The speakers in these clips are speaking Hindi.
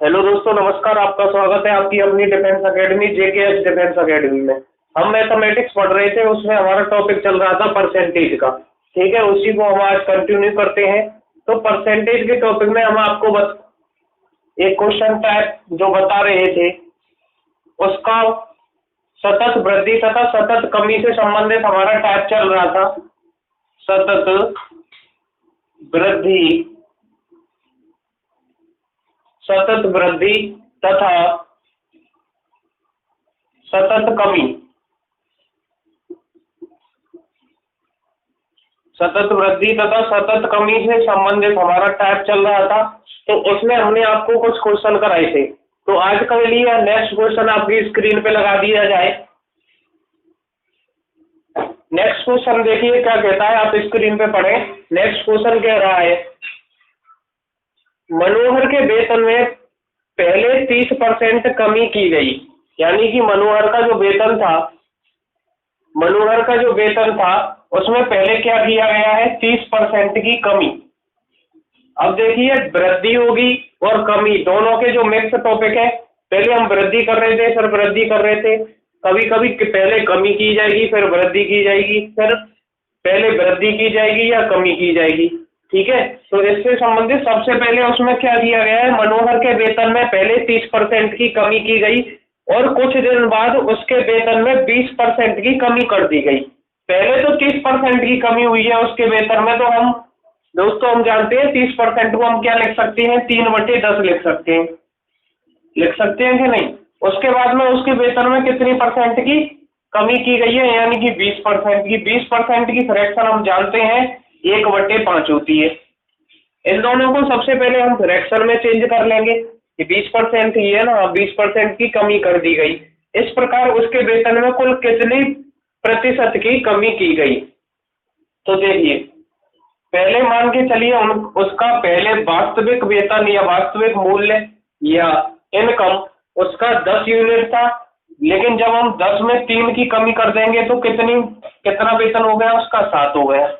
हेलो दोस्तों, नमस्कार। आपका स्वागत है आपकी अपनी defence academy JKS defence academy में। हम मैथमेटिक्स पढ़ रहे थे, उसमें हमारा टॉपिक चल रहा था परसेंटेज का। ठीक है, उसी को हम आज कंटिन्यू करते हैं। तो परसेंटेज के टॉपिक में हम आपको बस एक क्वेश्चन टाइप जो बता रहे थे, उसका सतत वृद्धि तथा सतत कमी से संबंधित हमारा टाइप चल रहा था। सतत वृद्धि, सतत वृद्धि तथा सतत कमी। सतत वृद्धि तथा सतत कमी से संबंधित हमारा टाइप चल रहा था। तो उसमें हमने आपको कुछ क्वेश्चन कराए थे। तो आज के लिए नेक्स्ट क्वेश्चन आपकी स्क्रीन पे लगा दिया जाए। नेक्स्ट क्वेश्चन देखिए क्या कहता है, आप स्क्रीन पे पढ़ें। नेक्स्ट क्वेश्चन कह रहा है, मनोहर के वेतन में पहले 30% कमी की गई। यानी कि मनोहर का जो वेतन था उसमें पहले क्या किया गया है, 30% की कमी। अब देखिए, वृद्धि होगी और कमी दोनों के जो मिक्स टॉपिक है। पहले हम वृद्धि कर रहे थे, फिर वृद्धि कर रहे थे। कभी कभी पहले कमी की जाएगी, फिर वृद्धि की जाएगी, फिर पहले वृद्धि की जाएगी या कमी की जाएगी। ठीक है, तो इससे संबंधित सबसे पहले उसमें क्या किया गया है, मनोहर के वेतन में पहले 30% की कमी की गई और कुछ दिन बाद उसके वेतन में 20% की कमी कर दी गई। पहले तो 30% की कमी हुई है उसके वेतन में, तो हम दोस्तों हम जानते हैं 30% को हम क्या लिख सकते हैं, 3/10 लिख सकते हैं। लिख सकते हैं कि नहीं। उसके बाद में उसके वेतन में कितनी परसेंट की कमी की गई है, यानी कि 20% की। 20% की फ्रैक्शन हम जानते हैं 1/5 होती है। इन दोनों को सबसे पहले हम फ्रैक्शन में चेंज कर लेंगे कि 20% ही है ना, 20% की कमी कर दी गई। इस प्रकार उसके वेतन में कुल कितनी प्रतिशत की कमी की गई। तो देखिए, पहले मान के चलिए उसका पहले वास्तविक वेतन या वास्तविक मूल्य या इनकम उसका 10 यूनिट था, लेकिन जब हम 10 में 3 की कमी कर देंगे तो कितना वेतन हो गया उसका, 7 हो गया।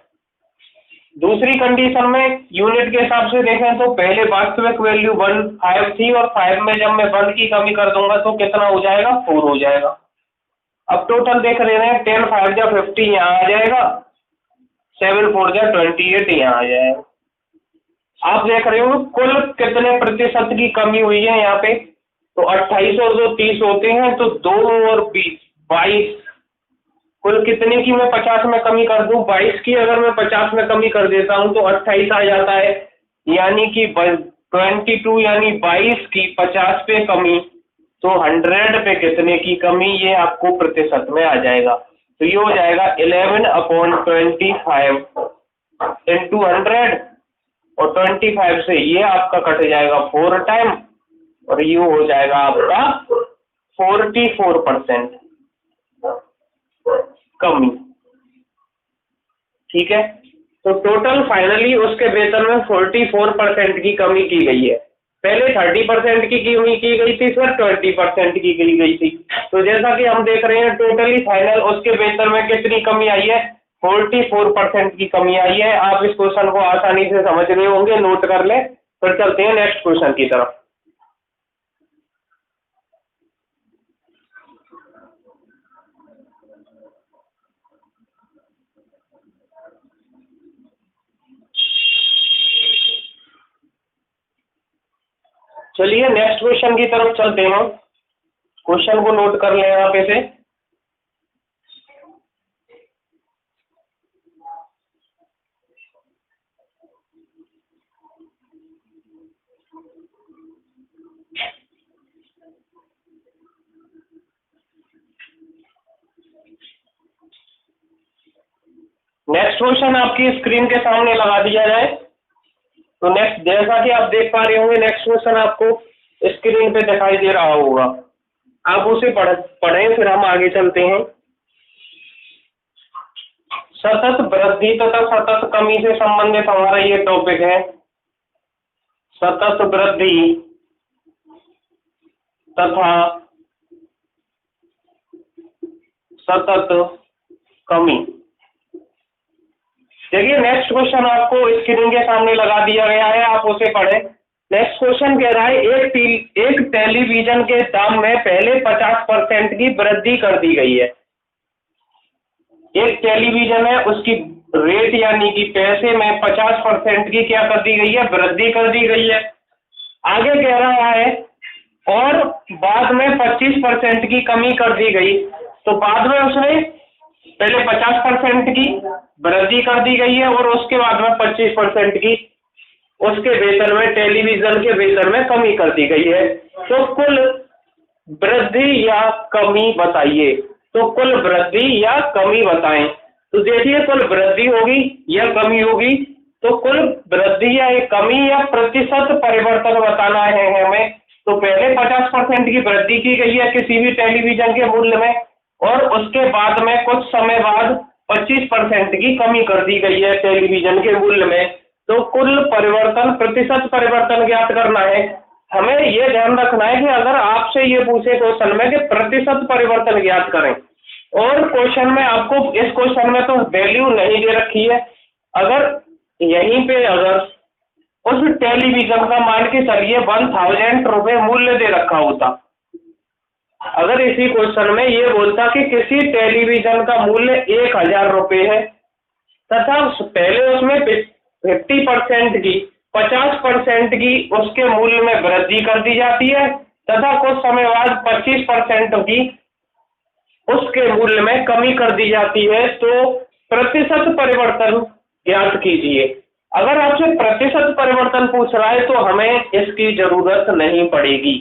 दूसरी कंडीशन में यूनिट के हिसाब से देखें तो पहले वास्तविक वैल्यू 5 थी और 5 में जब मैं 1 की कमी कर दूंगा तो कितना हो जाएगा, 4 हो जाएगा। अब टोटल देख रहे हैं, 10 5 जा 50 यहाँ आ जाएगा, 7 4 जा 28 यहाँ आ जाएगा। आप देख रहे हो कुल कितने प्रतिशत की कमी हुई है यहाँ पे। तो 28 और 2 30 होते हैं, तो 2 और 20 22। कुल कितने की मैं 50 में कमी कर दूं, 22 की अगर मैं 50 में कमी कर देता हूं तो 28 आ जाता है। यानी कि 22 यानी 22 की 50 पे कमी, तो 100 पे कितने की कमी, ये आपको प्रतिशत में आ जाएगा। तो ये हो जाएगा 11/25 इंटू 100 और 25 से ये आपका कट जाएगा 4 टाइम और ये हो जाएगा आपका 44% कमी। ठीक है, तो टोटल फाइनली उसके वेतन में 44% की कमी की गई है। पहले 30% की कमी की गई थी, फिर 20% की गई थी। तो जैसा कि हम देख रहे हैं टोटली फाइनल उसके वेतन में कितनी कमी आई है, 44% की कमी आई है। आप इस क्वेश्चन को आसानी से समझ रहे होंगे, नोट कर ले। फिर चलते हैं नेक्स्ट क्वेश्चन की तरफ। चलिए नेक्स्ट क्वेश्चन की तरफ चलते हैं। क्वेश्चन को नोट कर लें आप इसे। नेक्स्ट क्वेश्चन आपकी स्क्रीन के सामने लगा दिया जाए। तो नेक्स्ट, जैसा कि आप देख पा रहे होंगे, नेक्स्ट क्वेश्चन आपको स्क्रीन पे दिखाई दे रहा होगा। आप उसे पढ़ें, फिर हम आगे चलते हैं। सतत वृद्धि तथा सतत कमी से संबंधित हमारा ये टॉपिक है। सतत वृद्धि तथा सतत कमी। देखिए नेक्स्ट क्वेश्चन आपको स्क्रीन के सामने लगा दिया गया है, आप उसे पढ़ें। नेक्स्ट क्वेश्चन कह रहा है एक टेलीविजन के दाम में पहले 50% की वृद्धि कर दी गई है। एक टेलीविजन है, उसकी रेट यानी कि पैसे में 50% की क्या कर दी गई है, वृद्धि कर दी गई है। आगे कह रहा है और बाद में 25% की कमी कर दी गई, तो बाद में उसने पहले 50% की वृद्धि कर दी गई है और उसके बाद में 25% की उसके वेतन में, टेलीविजन के वेतन में कमी कर दी गई है। तो कुल वृद्धि या कमी बताइए, तो कुल वृद्धि या कमी बताएं। तो देखिए कुल वृद्धि होगी या कमी होगी, तो कुल वृद्धि या कमी या प्रतिशत परिवर्तन बताना है हमें। तो पहले 50% की वृद्धि की गई है किसी भी टेलीविजन के मूल्य में और उसके बाद में कुछ समय बाद 25% की कमी कर दी गई है टेलीविजन के मूल्य में। तो कुल परिवर्तन, प्रतिशत परिवर्तन ज्ञात करना है। हमें यह ध्यान रखना है कि अगर आपसे ये पूछे क्वेश्चन में कि प्रतिशत परिवर्तन ज्ञात करें, और क्वेश्चन में आपको, इस क्वेश्चन में तो वैल्यू नहीं दे रखी है, अगर यहीं पे अगर उस टेलीविजन का मान के चलिए 1000 रुपए मूल्य दे रखा होता, अगर इसी क्वेश्चन में ये बोलता कि किसी टेलीविजन का मूल्य 1000 रुपए है तथा पहले उसमें 50% की, 50% की उसके मूल्य में वृद्धि कर दी जाती है तथा कुछ समय बाद 25% की उसके मूल्य में कमी कर दी जाती है, तो प्रतिशत परिवर्तन ज्ञात कीजिए। अगर आपसे प्रतिशत परिवर्तन पूछ रहा है तो हमें इसकी जरूरत नहीं पड़ेगी,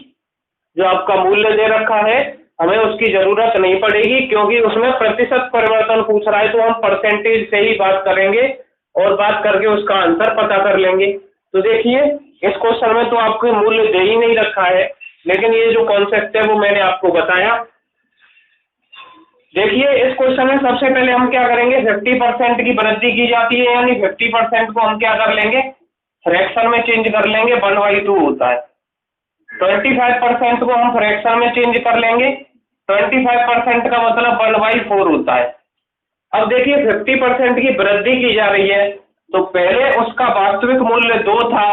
जो आपका मूल्य दे रखा है हमें उसकी जरूरत नहीं पड़ेगी, क्योंकि उसमें प्रतिशत परिवर्तन पूछ रहा है तो हम परसेंटेज से ही बात करेंगे और बात करके उसका आंसर पता कर लेंगे। तो देखिए इस क्वेश्चन में तो आपको मूल्य दे ही नहीं रखा है, लेकिन ये जो कॉन्सेप्ट है वो मैंने आपको बताया। देखिए इस क्वेश्चन में सबसे पहले हम क्या करेंगे, 50% की वृद्धि की जाती है, यानी 50% को हम क्या कर लेंगे, फ्रैक्शन में चेंज कर लेंगे, 1/2 होता है। 25% को हम फ्रैक्शन में चेंज कर लेंगे, 25% का मतलब 1/4 होता है। अब देखिए 50% की वृद्धि की जा रही है, तो पहले उसका वास्तविक मूल्य 2 था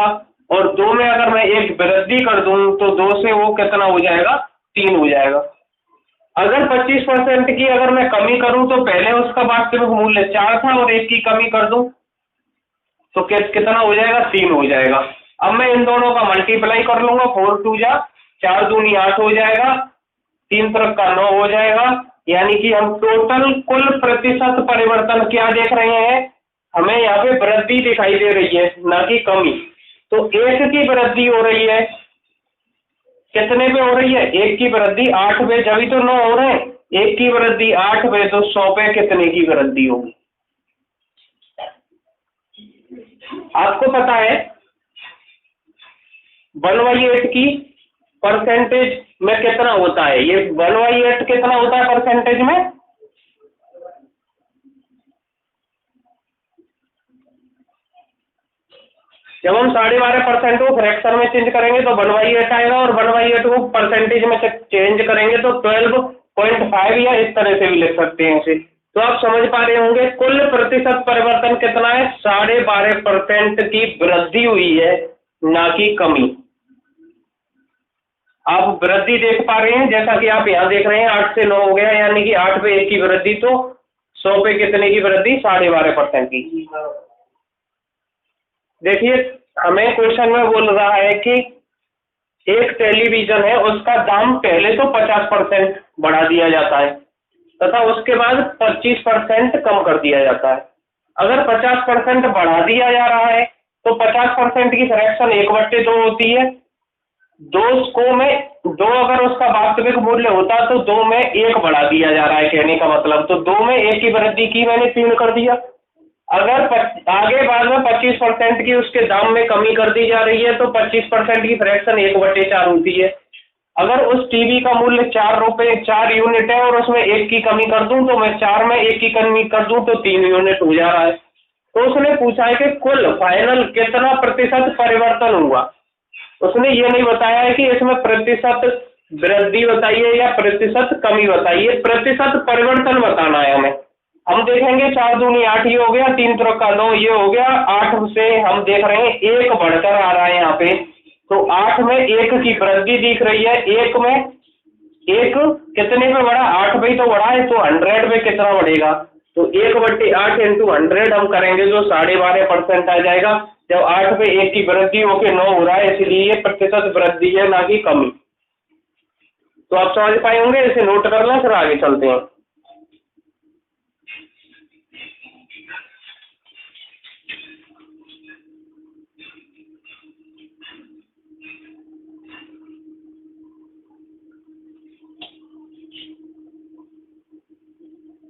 और 2 में अगर मैं एक वृद्धि कर दूं तो 2 से वो कितना हो जाएगा, 3 हो जाएगा। अगर 25% की अगर मैं कमी करूं तो पहले उसका वास्तविक मूल्य 4 था और 1 की कमी कर दूं तो कितना हो जाएगा, 3 हो जाएगा। अब मैं इन दोनों का मल्टीप्लाई कर लूंगा, 4 2 जा 4 दूनी 8 हो जाएगा, 3 तरफ का 9 हो जाएगा, यानी कि हम टोटल कुल प्रतिशत परिवर्तन क्या देख रहे हैं, हमें यहाँ पे वृद्धि दिखाई दे रही है ना कि कमी। तो 1 की वृद्धि हो रही है, कितने पे हो रही है, 1 की वृद्धि 8 पे, जब तो 9 हो रहे हैं, 1 की वृद्धि 8 पे, तो 100 पे कितने की वृद्धि होगी। आपको पता है 1/8 की परसेंटेज में कितना होता है, ये 1/8 कितना होता है परसेंटेज में, जब हम 12.5% को फ्रैक्शन में चेंज करेंगे तो 1/8 आएगा और 1/8 को परसेंटेज में चेंज करेंगे तो 12.5 या इस तरह से भी लिख सकते हैं इसे। तो आप समझ पा रहे होंगे कुल प्रतिशत परिवर्तन कितना है, 12.5% की वृद्धि हुई है ना कि कमी। आप वृद्धि देख पा रहे हैं, जैसा कि आप यहाँ देख रहे हैं 8 से 9 हो गया, यानी कि 8 पे 1 की वृद्धि, तो 100 पे कितने की वृद्धि, 12.5% की। देखिए हमें क्वेश्चन में बोल रहा है कि एक टेलीविजन है, उसका दाम पहले तो 50% बढ़ा दिया जाता है तथा उसके बाद 25% कम कर दिया जाता है। अगर 50% बढ़ा दिया जा रहा है तो 50% की फ्रैक्शन 1/2 होती है, 2 में 2 अगर उसका वास्तविक मूल्य होता तो 2 में 1 बढ़ा दिया जा रहा है, कहने का मतलब, तो 2 में 1 की वृद्धि की, मैंने 3 कर दिया। अगर आगे बाद में 25% की उसके दाम में कमी कर दी जा रही है तो 25% की फ्रैक्शन 1/4 होती है। अगर उस टीवी का मूल्य 4 रुपए 4 यूनिट है और उसमें 1 की कमी कर दूं तो मैं 4 में 1 की कमी कर दूं तो 3 यूनिट हो जा रहा है। तो उसने पूछा है कि कुल फाइनल कितना प्रतिशत परिवर्तन हुआ, उसने ये नहीं बताया है कि इसमें प्रतिशत वृद्धि बताइए या प्रतिशत कमी बताइए, प्रतिशत परिवर्तन बताना है हमें। हम देखेंगे 4 दूनी 8 ये हो गया, 3 तरफ का 9 ये हो गया, 8 से हम देख रहे हैं 1 बढ़कर आ रहा है यहाँ पे, तो 8 में 1 की वृद्धि दिख रही है, 1 में 1 कितने पे बढ़ा, 8 पे तो बढ़ा है, तो 100 पे कितना बढ़ेगा, तो 1/8 इंटू 100 हम करेंगे जो 12.5% आ जाएगा। जब 8 पे 1 की वृद्धि होके 9 हो रहा है, इसलिए ये प्रतिशत वृद्धि है, ना कि कमी। तो आप समझ पाए होंगे, इसे नोट कर लें, फिर आगे चलते हैं।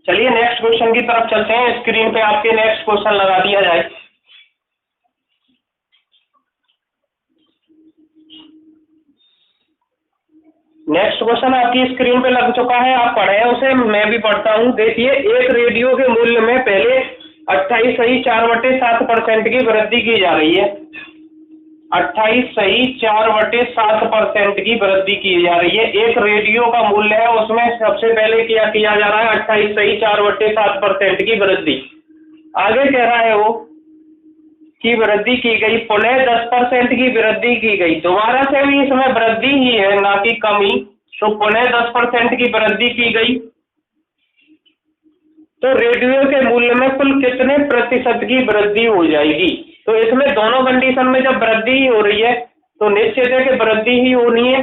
चलिए नेक्स्ट क्वेश्चन की तरफ चलते हैं। स्क्रीन पे आपके नेक्स्ट क्वेश्चन लगा दिया जाए। नेक्स्ट क्वेश्चन आपकी स्क्रीन पे लग चुका है, आप पढ़े हैं उसे, मैं भी पढ़ता हूं। देखिए, एक रेडियो के मूल्य में पहले 28.7% की वृद्धि की जा रही है। 28.7% की वृद्धि की जा रही है। एक रेडियो का मूल्य है, उसमें सबसे पहले क्या किया जा रहा है, 28.7% की वृद्धि। आगे कह रहा है वो की वृद्धि की गई, पुनः 10% की वृद्धि की गई। दोबारा से भी इसमें वृद्धि ही है, ना कि कमी। तो पुनः 10% की वृद्धि की गई, तो रेडियो के मूल्य में कुल कितने प्रतिशत की वृद्धि हो जाएगी। तो इसमें दोनों कंडीशन में जब वृद्धि ही हो रही है, तो निश्चित है कि वृद्धि ही होनी है।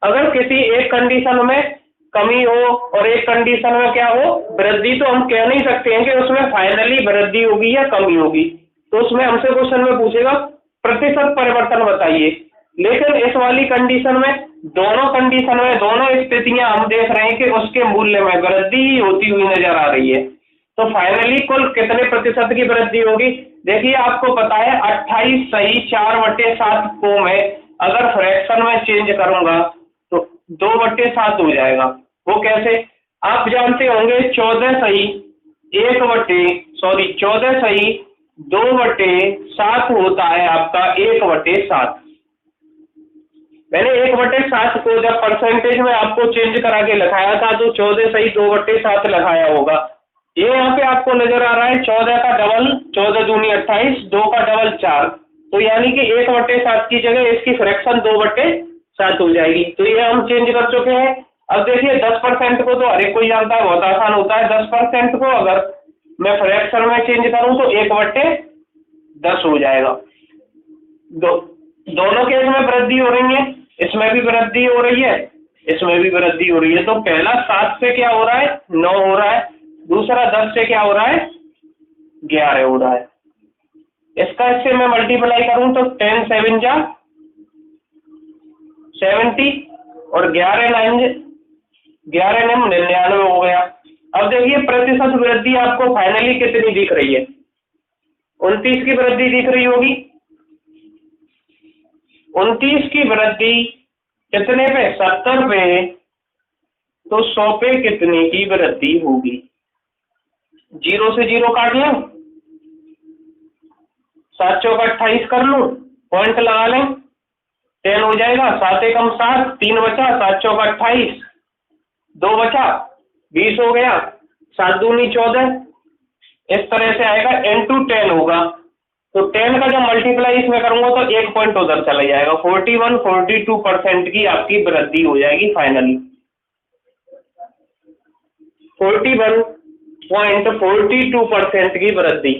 अगर किसी एक कंडीशन में कमी हो और एक कंडीशन में क्या हो, वृद्धि, तो हम कह नहीं सकते हैं कि उसमें फाइनली वृद्धि होगी या कमी होगी। तो उसमें हमसे क्वेश्चन में पूछेगा प्रतिशत परिवर्तन बताइए। लेकिन इस वाली कंडीशन में, दोनों कंडीशन में, दोनों स्थितियां हम देख रहे हैं कि उसके मूल्य में वृद्धि ही होती हुई नजर आ रही है। तो फाइनली कुल कितने प्रतिशत की वृद्धि होगी। देखिए, आपको पता है 28.4/7 को मैं अगर फ्रैक्शन में चेंज करूंगा तो 2/7 हो जाएगा। वो कैसे, आप जानते होंगे 14/2/7 होता है आपका 1/7। मैंने 1/7 को जब परसेंटेज में आपको चेंज करा के लिखाया था तो 14/2/7 लिखाया होगा। ये यहाँ पे आपको नजर आ रहा है 14 का डबल 14 दूनी 28, 2 का डबल 4, तो यानी कि 1/7 की जगह इसकी फ्रैक्शन 2/7 हो जाएगी। तो ये हम चेंज कर चुके हैं। अब देखिए 10% को तो हर एक कोई जानता है, बहुत आसान होता है। 10% को अगर मैं फ्रैक्शन में चेंज करूं तो 1/10 हो जाएगा। दोनों केस में वृद्धि हो रही है, इसमें भी वृद्धि हो रही है, इसमें भी वृद्धि हो रही है। तो पहला 7 से क्या हो रहा है, 9 हो रहा है। दूसरा 10 से क्या हो रहा है, 11 हो रहा है। इसका इससे मैं मल्टीप्लाई करूं तो 10 7 जा 70 और 11 9 99 हो गया। अब देखिए प्रतिशत वृद्धि आपको फाइनली कितनी दिख रही है, 29 की वृद्धि दिख रही होगी। 29 की वृद्धि कितने पे, 70 पे, तो 100 पे कितने की वृद्धि होगी। 0 से 0 काट लें, 7 चौक 28 कर लूं, पॉइंट लगा लें, 10 हो जाएगा। 7 एकम 7, 3 बचा, 7 चौक 28, 2 बचा, 20 हो गया, 7 दूनी 14। इस तरह से आएगा, into 10 होगा। तो 10 का जब मल्टीप्लाई इसमें करूंगा तो 1 पॉइंट उधर चला जाएगा। 42% की आपकी वृद्धि हो जाएगी फाइनली। 41.42% की वृद्धि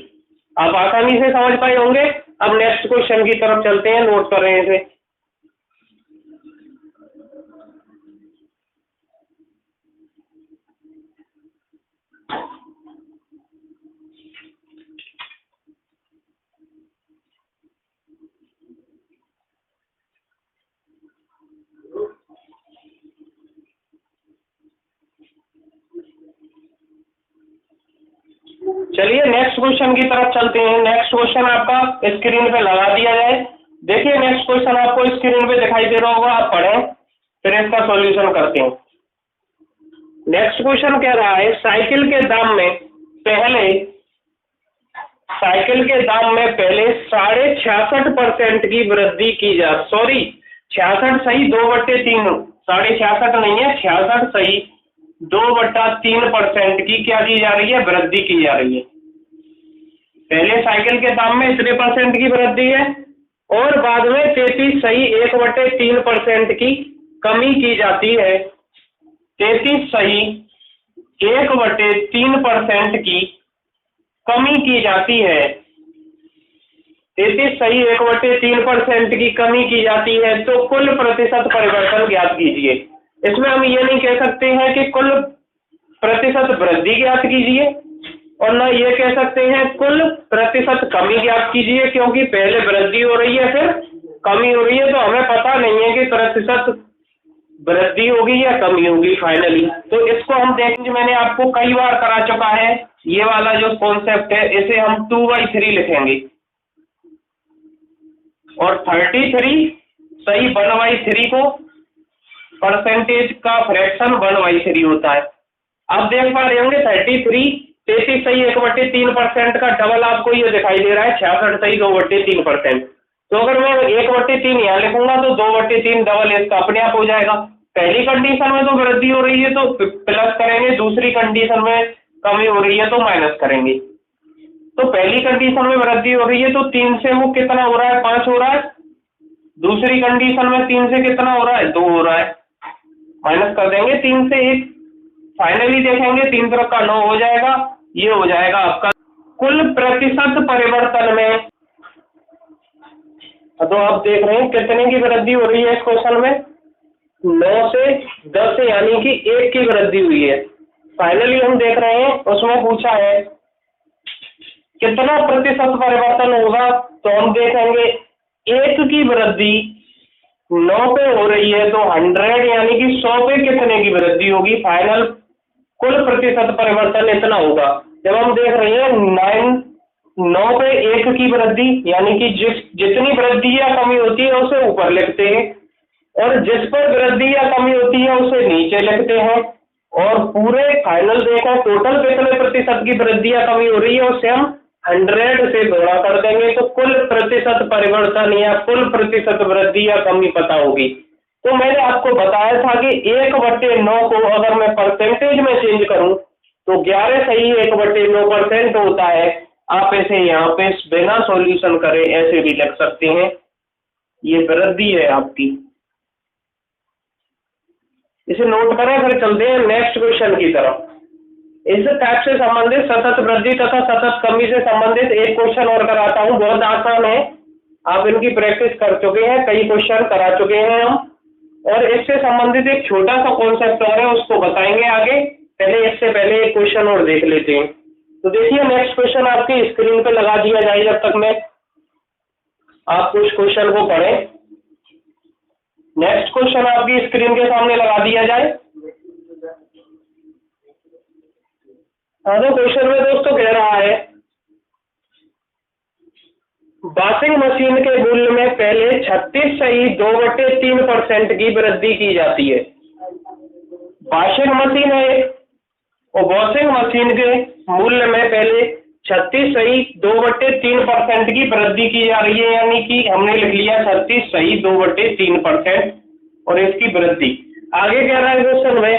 आप आसानी से समझ पाए होंगे। अब नेक्स्ट क्वेश्चन की तरफ चलते हैं, नोट कर रहे हैं इसे। चलिए नेक्स्ट क्वेश्चन की तरफ चलते हैं। नेक्स्ट क्वेश्चन आपका स्क्रीन पे लगा दिया जाए। देखिए नेक्स्ट क्वेश्चन आपको स्क्रीन पे दिखाई दे रहा होगा, आप पढ़ें फिर इसका सॉल्यूशन करते हैं। नेक्स्ट क्वेश्चन कह रहा है साइकिल के दाम में पहले 66% की वृद्धि की जा, सॉरी 66 सही 2/3, 66.5 नहीं है, 66 सही 2/3% की क्या की जा रही है, वृद्धि की जा रही है। पहले साइकिल के दाम में इतने परसेंट की वृद्धि है, और बाद में 33 सही 1/3% की कमी की जाती है। 33 सही 1/3% की कमी की जाती है। 33 सही 1/3% की कमी की जाती है। तो कुल प्रतिशत परिवर्तन ज्ञात कीजिए। इसमें हम ये नहीं कह सकते हैं कि कुल प्रतिशत वृद्धि ज्ञात कीजिए, और ना ये कह सकते हैं कुल प्रतिशत कमी ज्ञात कीजिए, क्योंकि पहले वृद्धि हो रही है फिर कमी हो रही है, तो हमें पता नहीं है कि प्रतिशत वृद्धि होगी या कमी होगी फाइनली। तो इसको हम देखेंगे, मैंने आपको कई बार करा चुका है। ये वाला जो कॉन्सेप्ट है इसे हम 2/3 लिखेंगे, और 33 सही 1/3 को परसेंटेज का फ्रैक्शन 1/3 होता है। आप देख पा रहे होंगे 33 सही 1/3% का डबल आपको ये दिखाई दे रहा है 66 सही 2/3%। तो अगर मैं 1/3 यहाँ लिखूंगा तो 2/3 डबल इसका अपने आप हो जाएगा। पहली कंडीशन में तो वृद्धि हो रही है तो प्लस करेंगे, दूसरी कंडीशन में कमी हो रही है तो माइनस करेंगे। तो पहली कंडीशन में वृद्धि हो रही है तो 3 से वो कितना हो रहा है, 5 हो रहा है। दूसरी कंडीशन में 3 से कितना हो रहा है, 2 हो रहा है। माइनस कर देंगे 3 से 1, फाइनली देखेंगे 3 तरफ का 9 हो जाएगा। ये हो जाएगा आपका कुल प्रतिशत परिवर्तन में। तो आप देख रहे हैं कितने की वृद्धि हो रही है इस क्वेश्चन में, 9 से 10 यानी कि 1 की वृद्धि हुई है। फाइनली हम देख रहे हैं उसमें पूछा है कितना प्रतिशत परिवर्तन होगा, तो हम देखेंगे 1 की वृद्धि 9 पे हो रही है तो 100 यानी कि 100 पे कितने की वृद्धि होगी, फाइनल कुल प्रतिशत परिवर्तन इतना होगा। जब हम देख रहे हैं 9 पे 1 की वृद्धि यानी कि जितनी वृद्धि या कमी होती है उसे ऊपर लिखते हैं, और जिस पर वृद्धि या कमी होती है उसे नीचे लिखते हैं, और पूरे फाइनल देखो टोटल कितने प्रतिशत की वृद्धि या कमी हो रही है उसे हम 100 से गुणा कर देंगे तो कुल प्रतिशत परिवर्तन या कुल प्रतिशत वृद्धि या कमी पता होगी। तो मैंने आपको बताया था कि 1/9 को अगर मैं परसेंटेज में चेंज करूं तो 11 सही 1/9% होता है। आप ऐसे यहाँ पे बिना सॉल्यूशन करे ऐसे भी लिख सकते हैं, ये वृद्धि है आपकी। इसे नोट करें, फिर चलते हैं नेक्स्ट क्वेश्चन की तरफ। इस टाइप से संबंधित सतत वृद्धि तथा सतत कमी से संबंधित एक क्वेश्चन और कराता हूं, बहुत आसान है, आप इनकी प्रैक्टिस कर चुके हैं, कई क्वेश्चन करा चुके हैं हम, और इससे संबंधित एक छोटा सा कॉन्सेप्ट और है उसको बताएंगे आगे। पहले इससे पहले एक क्वेश्चन और देख लेते हैं। तो देखिए नेक्स्ट क्वेश्चन आपकी स्क्रीन पे लगा दिया जाए, जब तक मैं आप कुछ क्वेश्चन को पढ़ें। नेक्स्ट क्वेश्चन आपकी स्क्रीन के सामने लगा दिया जाए। हाँ, तो क्वेश्चन में दोस्तों कह रहा है वॉशिंग मशीन के मूल्य में पहले 36 सही 2/3% की वृद्धि की जाती है। वॉशिंग मशीन है और वॉशिंग मशीन के मूल्य में पहले 36 सही 2/3% की वृद्धि की जा रही है, यानी कि हमने लिख लिया 36 सही 2/3% और इसकी वृद्धि। आगे कह रहा है क्वेश्चन में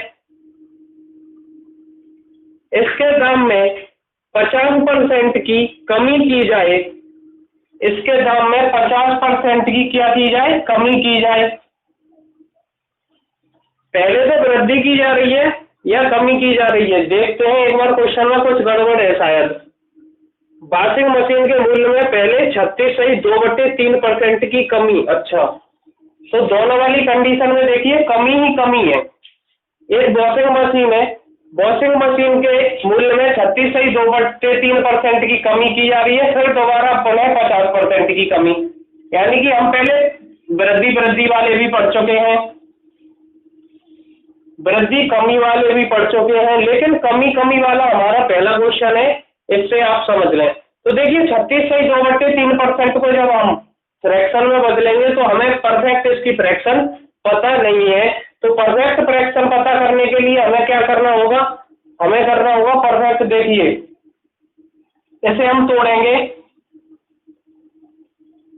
इसके दाम में 50% की कमी की जाए, इसके दाम में 50% की क्या की जाए, कमी की जाए। पहले तो वृद्धि की जा रही है या कमी की जा रही है, देखते हैं एक बार क्वेश्चन में कुछ गड़बड़ है शायद। वॉशिंग मशीन के मूल्य में पहले 36 सही 2/3% की कमी, अच्छा तो दोनों वाली कंडीशन में देखिए कमी ही कमी है। एक वॉशिंग मशीन है, वॉशिंग मशीन के मूल्य में 36 सही 2/3% की कमी की जा रही है, फिर दोबारा पुनः 50% की कमी, यानी कि हम पहले वृद्धि वाले भी पढ़ चुके हैं, वृद्धि कमी वाले भी पढ़ चुके हैं, लेकिन कमी वाला हमारा पहला क्वेश्चन है, इससे आप समझ लें। तो देखिए 36 सही 2/3% को जब हम फ्रैक्शन में बदलेंगे तो हमें परफेक्ट इसकी फ्रैक्शन पता नहीं है, तो परफेक्ट फ्रैक्शन पता करने के लिए हमें क्या करना होगा, हमें करना होगा परफेक्ट। देखिए इसे हम तोड़ेंगे,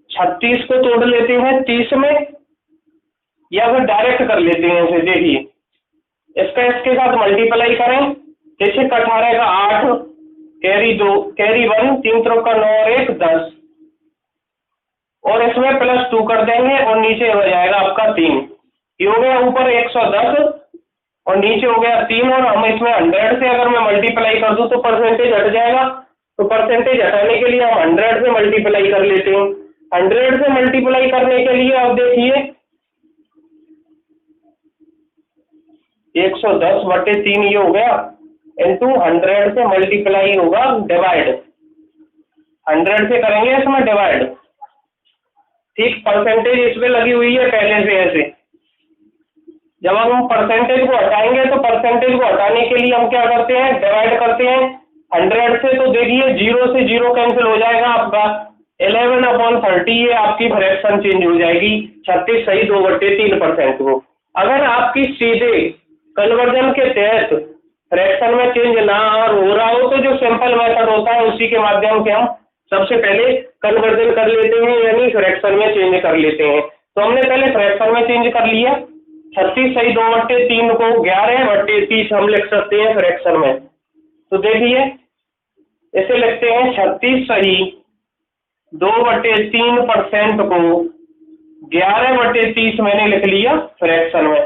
36 को तोड़ लेते हैं 30 में, या फिर डायरेक्ट कर लेते हैं इसे। देखिए इसका इसके साथ मल्टीप्लाई करें, 6 का 18 का 8 कैरी 2 कैरी 1 3 त्रोक का 9 और 1 10, और इसमें +2 कर देंगे और नीचे हो जाएगा आपका 3। ये हो गया ऊपर 110 और नीचे हो गया 3, और हम इसमें 100 से अगर मैं मल्टीप्लाई कर दूं तो परसेंटेज हट जाएगा। तो परसेंटेज हटाने के लिए हम 100 से मल्टीप्लाई कर लेते हैं। 100 से मल्टीप्लाई करने के लिए अब देखिए 110/3 ये हो गया, इंटू 100 से मल्टीप्लाई होगा डिवाइड, 100 से करेंगे इसमें डिवाइड। ठीक, परसेंटेज इसमें लगी हुई है पहले से ऐसे। जब हम परसेंटेज को हटाएंगे तो परसेंटेज को हटाने के लिए हम क्या करते हैं, डिवाइड करते हैं 100 से। तो देखिए 0 से 0 कैंसिल हो जाएगा आपका, 11/30 ये आपकी फ्रैक्शन चेंज हो जाएगी 36 सही 2/3% को। अगर आपकी सीधे कन्वर्जन के तहत फ्रैक्शन में चेंज ना हो रहा हो तो जो सिंपल मेथड होता है उसी के माध्यम से हम सबसे पहले कन्वर्जन कर लेते हैं, यानी फ्रैक्शन में चेंज कर लेते हैं। तो हमने पहले फ्रैक्शन में चेंज कर लिया, 36 सही 2/3 को 11/30 हम लिख सकते हैं फ्रैक्शन में। तो देखिए इसे लिखते हैं 36 सही 2/3% को 11/30 मैंने लिख लिया फ्रैक्शन में।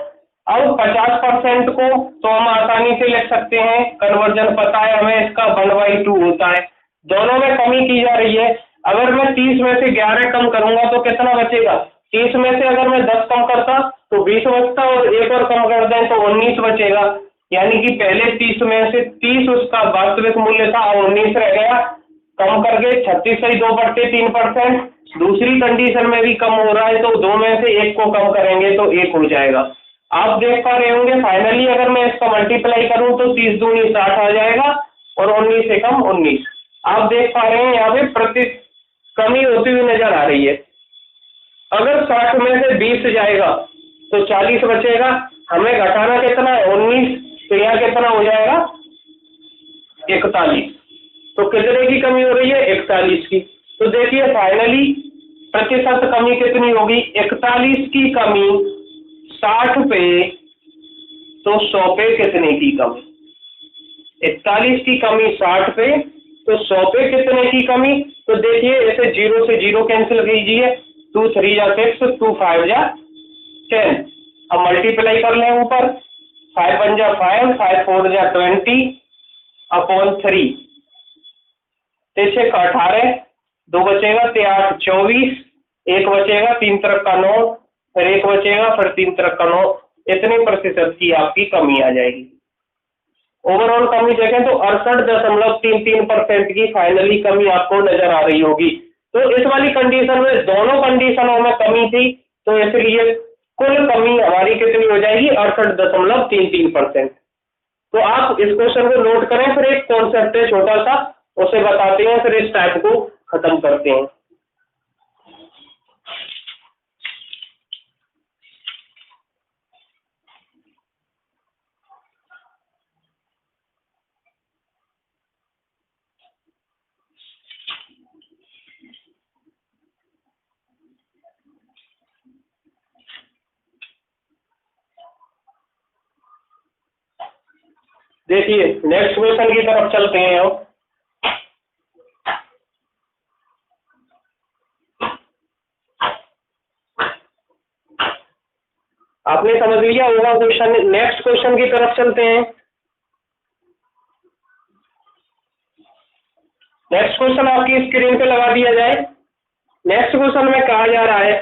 अब 50% को तो हम आसानी से लिख सकते हैं, कन्वर्जन पता है हमें, इसका 1/2 होता है। दोनों में कमी की जा रही है। अगर मैं 30 में से 11 कम करूंगा तो कितना बचेगा, 30 में से अगर मैं 10 कम करता तो 20 बचता, और एक और कम कर दें तो 19 बचेगा। यानी कि पहले 30 में से 30 उसका वास्तविक मूल्य था और 19 रह गया, कम करके 36 सही 2/3%। दूसरी कंडीशन में भी कम हो रहा है तो 2 में से 1 को कम करेंगे तो 1 हो जाएगा। आप देख पा रहे होंगे फाइनली अगर मैं इसका मल्टीप्लाई करूं तो 30 दूनी 60 आ जाएगा और 19 से कम 19। आप देख पा रहे हैं यहाँ पे प्रति कमी होती हुई नजर आ रही है। अगर 60 में से 20 जाएगा तो 40 बचेगा, हमें घटाना कितना है 19, तो यहाँ कितना हो जाएगा 41। तो कितने की कमी हो रही है 41 की। तो देखिए फाइनली प्रतिशत कमी कितनी होगी, 41 की कमी 60 पे, तो 100 पे कितने की कमी, 41 की कमी 60 पे तो 100 पे कितने की कमी। तो देखिए इसे 0 से 0 कैंसिल कीजिए, 2 3 जा 6, 2 5 जा 10। अब मल्टीप्लाई कर लें ऊपर, 5 1 जा 5, 5 4 जा 20/3, 6 का 18, 2 बचेगा 8 24, 1 बचेगा 3 तरफ का 9, फिर 1 बचेगा फिर 3 तरफ का 9। इतने प्रतिशत की आपकी कमी आ जाएगी। ओवरऑल कमी देखें तो 68.33% की फाइनली कमी आपको नजर आ रही होगी। तो इस वाली कंडीशन में दोनों कंडीशनों में कमी थी, तो इसलिए कुल कमी हमारी कितनी हो जाएगी 68.33%। तो आप इस क्वेश्चन को नोट करें, फिर एक कॉन्सेप्ट है छोटा सा उसे बताते हैं, फिर इस टाइप को खत्म करते हैं। देखिए नेक्स्ट क्वेश्चन की तरफ चलते हैं हम। आपने समझ लिया होगा क्वेश्चन, नेक्स्ट क्वेश्चन की तरफ चलते हैं। नेक्स्ट क्वेश्चन आपकी स्क्रीन पे लगा दिया जाए। नेक्स्ट क्वेश्चन में कहा जा रहा है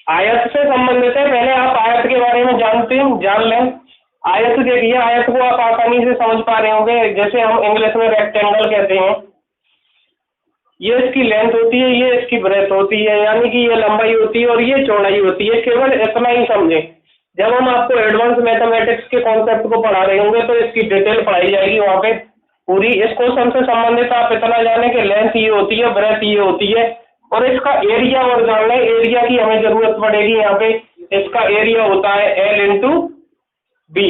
आयत से संबंधित है। पहले आप आयत के बारे में जान लें। आयत देखिए, आयत को आप आसानी से समझ पा रहे होंगे, जैसे हम इंग्लिश में रेक्टेंगल कहते हैं। ये इसकी लेंथ होती है, ये इसकी ब्रेथ होती है, यानी कि ये लंबाई होती है और ये चौड़ाई होती है। केवल इतना ही समझें। जब हम आपको एडवांस मैथमेटिक्स के कॉन्सेप्ट को पढ़ा रहे होंगे तो इसकी डिटेल पढ़ाई जाएगी वहां पे पूरी। इस क्वेश्चन से संबंधित आप इतना जाने कि लेंथ ये होती है, ब्रेथ ये होती है, और इसका एरिया और जान लें। एरिया की हमें जरूरत पड़ेगी यहाँ पे। इसका एरिया होता है L into B,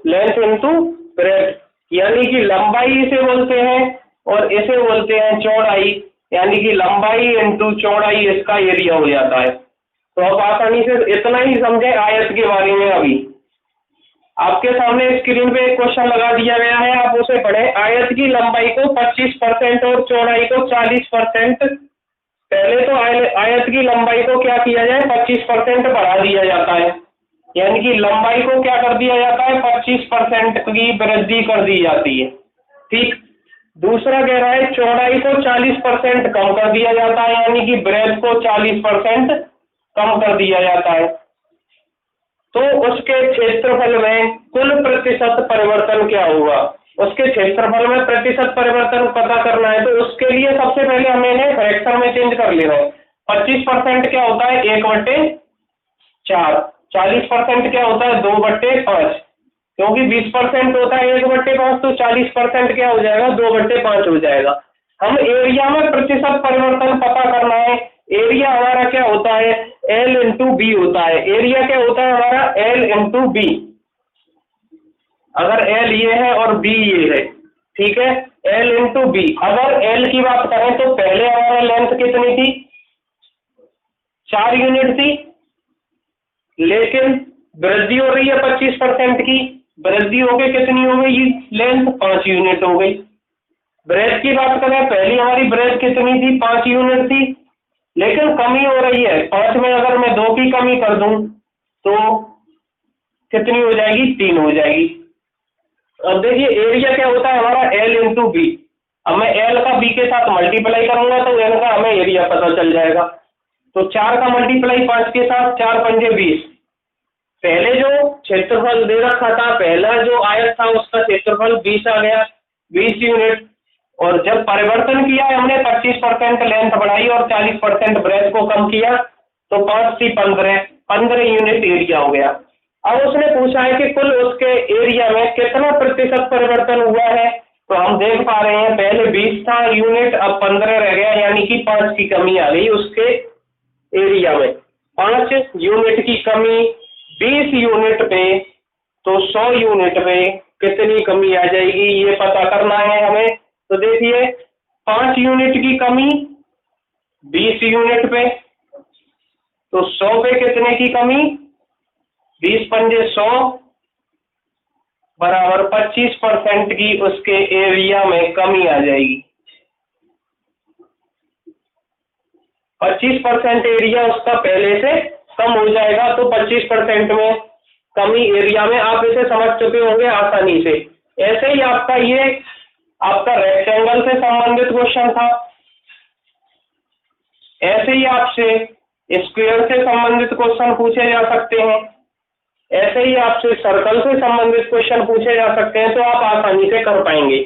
length into breadth, यानी कि लंबाई इसे बोलते हैं और इसे बोलते हैं चौड़ाई, यानी कि लंबाई इंटू चौड़ाई इसका एरिया हो जाता है। तो अब आसानी से इतना ही समझे आयत के बारे में। अभी आपके सामने स्क्रीन पे एक क्वेश्चन लगा दिया गया है, आप उसे पढ़े। आयत की लंबाई को 25% और चौड़ाई को 40%। पहले तो आयत की लंबाई को क्या किया जाए, 25% बढ़ा दिया जाता है, यानी कि लंबाई को क्या कर दिया जाता है, 25% की वृद्धि कर दी जाती है। ठीक। दूसरा कह रहा है चौड़ाई को 40% कम कर दिया जाता है, यानी कि ब्रेथ को 40% कम कर दिया जाता है। तो उसके क्षेत्रफल में कुल प्रतिशत परिवर्तन क्या होगा, उसके क्षेत्रफल में प्रतिशत परिवर्तन पता करना है। तो उसके लिए सबसे पहले हमें फ्रैक्शन में चेंज कर लेना है। 25% क्या होता है, 1/4। 40% क्या होता है, 2/5, क्योंकि 20% होता है 1/5, तो 40% क्या हो जाएगा, 2/5 हो जाएगा। हम एरिया में प्रतिशत परिवर्तन पता करना है। एरिया हमारा क्या होता है, L इंटू बी होता है। एरिया क्या होता है हमारा, L इंटू बी। अगर L ये है और B ये है, ठीक है, L इंटू बी। अगर L की बात करें तो पहले हमारा लेंथ कितनी थी, 4 यूनिट थी, लेकिन वृद्धि हो रही है 25% की, वृद्धि हो गई कितनी हो गई, लेंथ 5 यूनिट हो गई। ब्रेथ की बात करें, पहली हमारी ब्रेथ कितनी थी, 5 यूनिट थी, लेकिन कमी हो रही है 5 में। अगर मैं 2 की कमी कर दूं तो कितनी हो जाएगी, 3 हो जाएगी। अब देखिए एरिया क्या होता है हमारा, L इंटू बी। अब मैं L का B के साथ मल्टीप्लाई करूंगा तो L का हमें एरिया पता चल जाएगा। तो 4 का मल्टीप्लाई 5 के साथ, 4 पंजे 20। पहले जो क्षेत्रफल दे रखा था, पहला जो आयत था उसका क्षेत्रफल 20 आ गया, 20 यूनिट। और जब परिवर्तन किया है हमने, 25% लेंथ बढ़ाई और 40% ब्रेथ को कम किया, तो 5 से 15 यूनिट एरिया हो गया। अब उसने पूछा है कि कुल उसके एरिया में कितना प्रतिशत परिवर्तन हुआ है। तो हम देख पा रहे हैं पहले 20 था यूनिट, अब 15 रह गया, यानी कि 5 की कमी आ गई उसके एरिया में। 5 यूनिट की कमी 20 यूनिट पे, तो 100 यूनिट पे कितनी कमी आ जाएगी, ये पता करना है हमें। तो देखिए 5 यूनिट की कमी 20 यूनिट पे, तो 100 पे कितने की कमी, 20 पंजे 100 बराबर 25% की उसके एरिया में कमी आ जाएगी। 25% एरिया उसका पहले से कम हो जाएगा, तो 25% में कमी एरिया में, आप इसे समझ चुके होंगे आसानी से। ऐसे ही आपका ये आपका रेक्टेंगल से संबंधित क्वेश्चन था, ऐसे ही आपसे स्क्वायर से संबंधित क्वेश्चन पूछे जा सकते हैं, ऐसे ही आपसे सर्कल से संबंधित क्वेश्चन पूछे जा सकते हैं, तो आप आसानी से कर पाएंगे।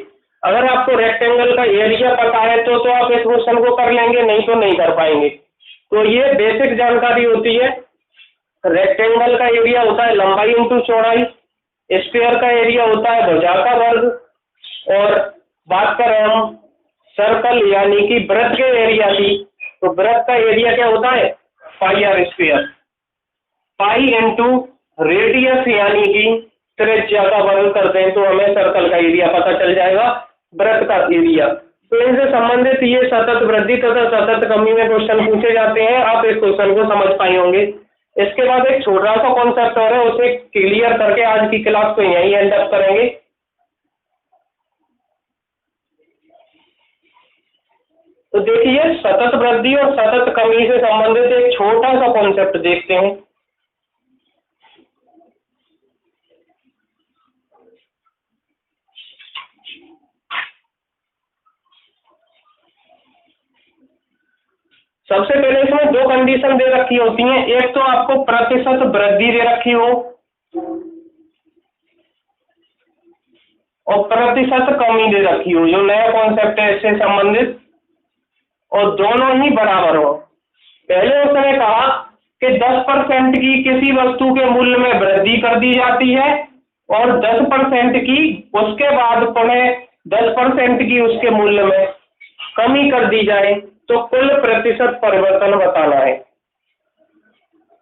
अगर आपको रेक्टेंगल का एरिया पता है तो आप इस क्वेश्चन को कर लेंगे, नहीं तो नहीं कर पाएंगे। तो ये बेसिक जानकारी होती है। रेक्टेंगल का एरिया होता है लंबाई इंटू चौड़ाई, स्क्वायर का एरिया होता है भुजा का वर्ग, और बात करें हम सर्कल यानी कि वृत्त के एरिया की, तो वृत्त का एरिया क्या होता है, pi r square. Pi into radius यानी कि त्रिज्या का वर्ग करते हैं तो हमें सर्कल का एरिया पता चल जाएगा, वृत्त का एरिया। तो इनसे संबंधित ये सतत वृद्धि तथा सतत कमी में क्वेश्चन पूछे जाते हैं। आप इस क्वेश्चन को समझ पाए होंगे। इसके बाद एक छोटा सा कॉन्सेप्ट और है, उसे क्लियर करके आज की क्लास को यहीं एंड अप करेंगे। तो देखिए सतत वृद्धि और सतत कमी से संबंधित एक छोटा सा कॉन्सेप्ट देखते हैं। सबसे पहले इसमें 2 कंडीशन दे रखी होती हैं, एक तो आपको प्रतिशत वृद्धि दे रखी हो और प्रतिशत कमी दे रखी हो, जो नया कॉन्सेप्ट है इससे संबंधित, और दोनों ही बराबर हो। पहले उसने कहा कि 10% की किसी वस्तु के मूल्य में वृद्धि कर दी जाती है और 10% की उसके बाद पुनः 10% की उसके मूल्य में कमी कर दी जाए, तो कुल प्रतिशत परिवर्तन बताना है।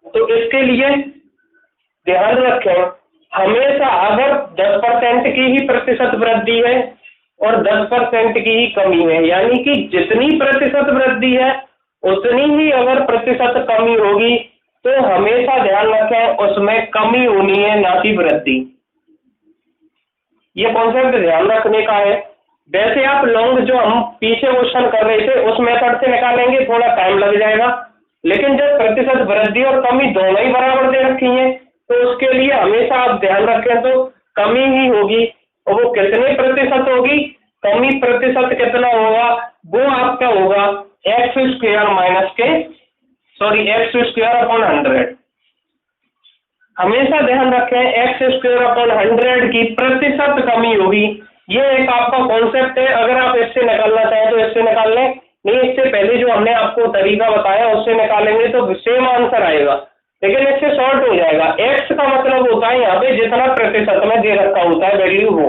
तो इसके लिए ध्यान रखें, हमेशा अगर 10% की ही प्रतिशत वृद्धि है और 10% की ही कमी है, यानी कि जितनी प्रतिशत वृद्धि है उतनी ही अगर प्रतिशत कमी होगी, तो हमेशा ध्यान रखें उसमें कमी होनी है, ना कि वृद्धि। ये कॉन्सेप्ट ध्यान रखने का है। वैसे आप लॉन्ग जो हम पीछे क्वेश्चन कर रहे थे उस मेथड से निकालेंगे, थोड़ा टाइम लग जाएगा, लेकिन जब प्रतिशत वृद्धि और कमी दोनों ही बराबर दे रखी है तो उसके लिए हमेशा आप ध्यान रखें तो कमी ही होगी। और वो कितने प्रतिशत होगी, कमी प्रतिशत कितना होगा, वो आपका होगा एक्स स्क्वायर अपॉन 100। हमेशा ध्यान रखें एक्स स्क्वायर अपॉन 100 की प्रतिशत कमी होगी। ये एक आपका कॉन्सेप्ट है, अगर आप इससे निकालना चाहें तो इससे निकाल लें, नहीं इससे पहले जो हमने आपको तरीका बताया उससे निकालेंगे तो सेम आंसर आएगा, लेकिन इससे शॉर्ट हो जाएगा। एक्स का मतलब होता है यहाँ पे जितना प्रतिशत में दे रखा होता है वैल्यू वो।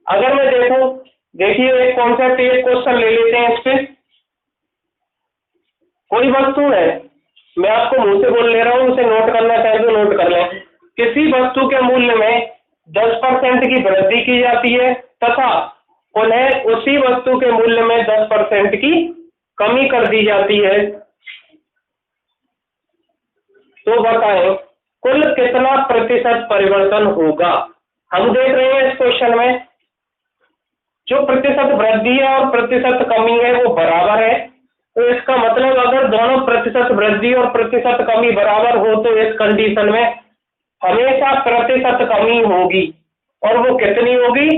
अगर मैं देखूं, देखिए एक कॉन्सेप्ट, एक क्वेश्चन ले लेते हैं। इस पे कोई वस्तु है, मैं आपको मुंह से बोल ले रहा हूं, उसे नोट करना चाहे तो नोट कर लें। किसी वस्तु के मूल्य में 10% की वृद्धि की जाती है तथा उन्हें उसी वस्तु के मूल्य में 10% की कमी कर दी जाती है, तो बताएं कुल कितना प्रतिशत परिवर्तन होगा। हम देख रहे हैं इस क्वेश्चन में जो प्रतिशत वृद्धि है और प्रतिशत कमी है वो बराबर है, तो इसका मतलब अगर दोनों प्रतिशत वृद्धि और प्रतिशत कमी बराबर हो तो इस कंडीशन में हमेशा प्रतिशत कमी होगी, और वो कितनी होगी,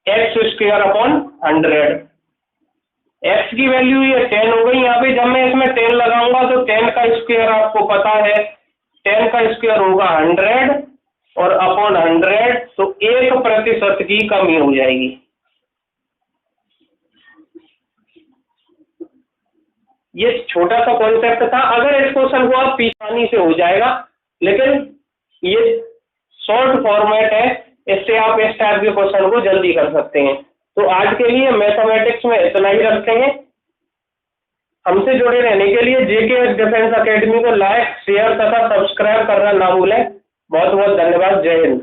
एक्स स्क्वायर अपॉन 100। एक्स की वैल्यू ये 10 हो गई। यहाँ पे जब मैं इसमें 10 लगाऊंगा तो 10 का स्क्वायर आपको पता है, 10 का स्क्वायर होगा 100 और अपॉन 100, तो 1% की कमी हो जाएगी। ये छोटा सा कॉन्सेप्ट था, अगर इस क्वेश्चन को आप आसानी से हो जाएगा, लेकिन ये शॉर्ट फॉर्मेट है, इससे आप इस टाइप के क्वेश्चन को जल्दी कर सकते हैं। तो आज के लिए मैथमेटिक्स में इतना ही रखते हैं। हमसे जुड़े रहने के लिए जेके डिफेंस एकेडमी को लाइक, शेयर तथा सब्सक्राइब करना ना भूलें। बहुत बहुत धन्यवाद। जय हिंद।